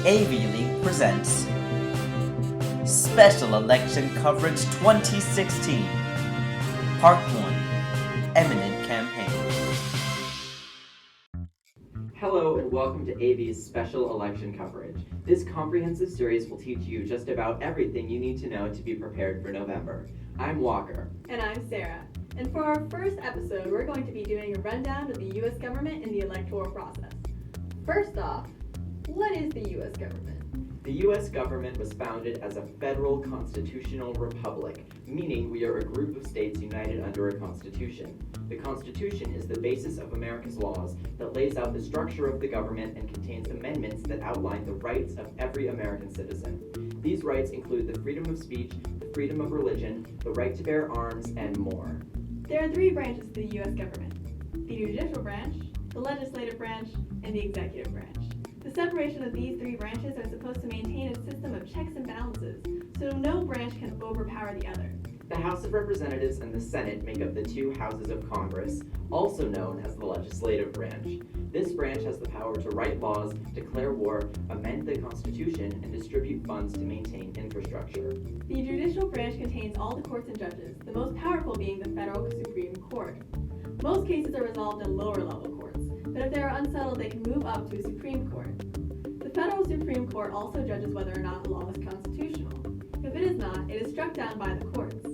AV League presents Special Election Coverage 2016 Part 1 Eminent Campaign. Hello and welcome to AV's special election coverage. This comprehensive series will teach you just about everything you need to know to be prepared for November. I'm Walker. And I'm Sarah. And for our first episode, we're going to be doing a rundown of the U.S. government and the electoral process. First off, what is the U.S. government? The U.S. government was founded as a federal constitutional republic, meaning we are a group of states united under a constitution. The Constitution is the basis of America's laws that lays out the structure of the government and contains amendments that outline the rights of every American citizen. These rights include the freedom of speech, the freedom of religion, the right to bear arms, and more. There are three branches to the U.S. government: the judicial branch, the legislative branch, and the executive branch. The separation of these three branches are supposed to maintain a system of checks and balances, so no branch can overpower the other. The House of Representatives and the Senate make up the two houses of Congress, also known as the legislative branch. This branch has the power to write laws, declare war, amend the Constitution, and distribute funds to maintain infrastructure. The judicial branch contains all the courts and judges, the most powerful being the federal Supreme Court. Most cases are resolved in lower-level courts, but if they are unsettled, they can move up to a Supreme Court. The federal Supreme Court also judges whether or not a law is constitutional. If it is not, it is struck down by the courts.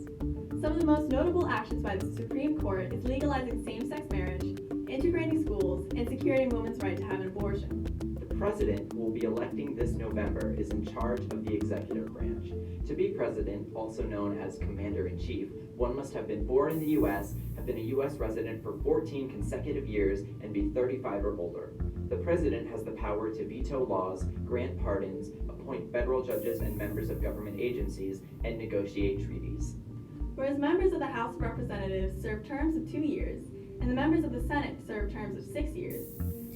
Some of the most notable actions by the Supreme Court is legalizing same-sex marriage, integrating schools, and securing women's right to have an abortion. The president, who will be electing this November, is in charge of the executive branch. To be president, also known as commander-in-chief, one must have been born in the U.S., have been a U.S. resident for 14 consecutive years, and be 35 or older. The president has the power to veto laws, grant pardons, appoint federal judges and members of government agencies, and negotiate treaties. Whereas members of the House of Representatives serve terms of 2 years, and the members of the Senate serve terms of 6 years,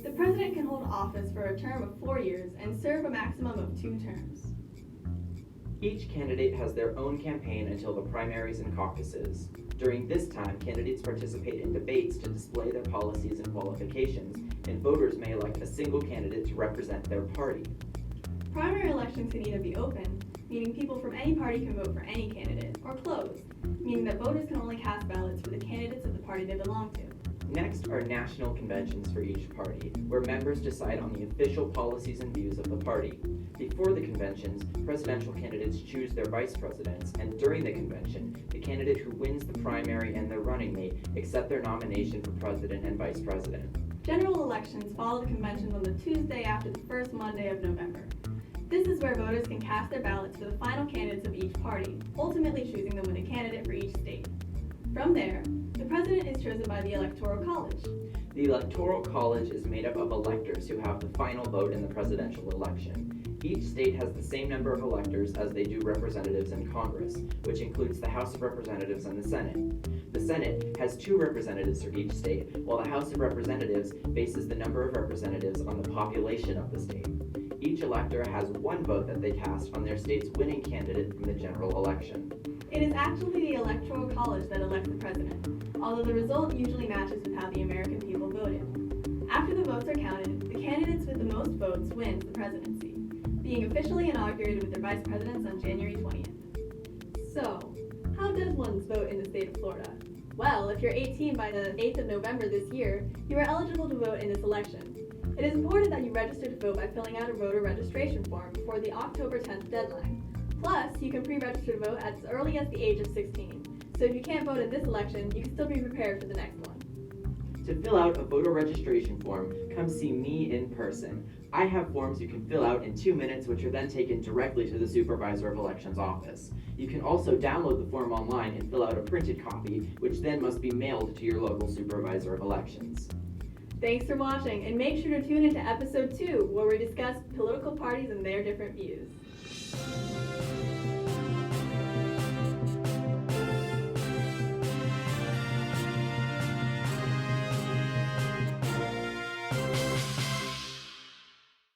the president can hold office for a term of 4 years and serve a maximum of 2 terms. Each candidate has their own campaign until the primaries and caucuses. During this time, candidates participate in debates to display their policies and qualifications, and voters may elect a single candidate to represent their party. Primary elections can either be open, meaning people from any party can vote for any candidate, or closed, meaning that voters can only cast ballots for the candidates of the party they belong to. Next are national conventions for each party, where members decide on the official policies and views of the party. Before the conventions, presidential candidates choose their vice presidents, and during the convention, the candidate who wins the primary and their running mate accept their nomination for president and vice president. General elections follow the conventions on the Tuesday after the first Monday of November. This is where voters can cast their ballots for the final candidates of each party, ultimately choosing the winning candidate for each state. From there, the president is chosen by the Electoral College. The Electoral College is made up of electors who have the final vote in the presidential election. Each state has the same number of electors as they do representatives in Congress, which includes the House of Representatives and the Senate. The Senate has 2 representatives for each state, while the House of Representatives bases the number of representatives on the population of the state. Each elector has 1 vote that they cast on their state's winning candidate from the general election. It is actually the Electoral College that elects the president, although the result usually matches with how the American people voted. After the votes are counted, the candidates with the most votes wins the presidency, being officially inaugurated with their vice presidents on January 20th. So, how does one vote in the state of Florida? Well, if you're 18 by the 8th of November this year, you are eligible to vote in this election. It is important that you register to vote by filling out a voter registration form before the October 10th deadline. Plus, you can pre-register to vote as early as the age of 16. So if you can't vote in this election, you can still be prepared for the next one. To fill out a voter registration form, come see me in person. I have forms you can fill out in 2 minutes, which are then taken directly to the Supervisor of Elections office. You can also download the form online and fill out a printed copy, which then must be mailed to your local Supervisor of Elections. Thanks for watching, and make sure to tune into episode 2, where we discuss political parties and their different views.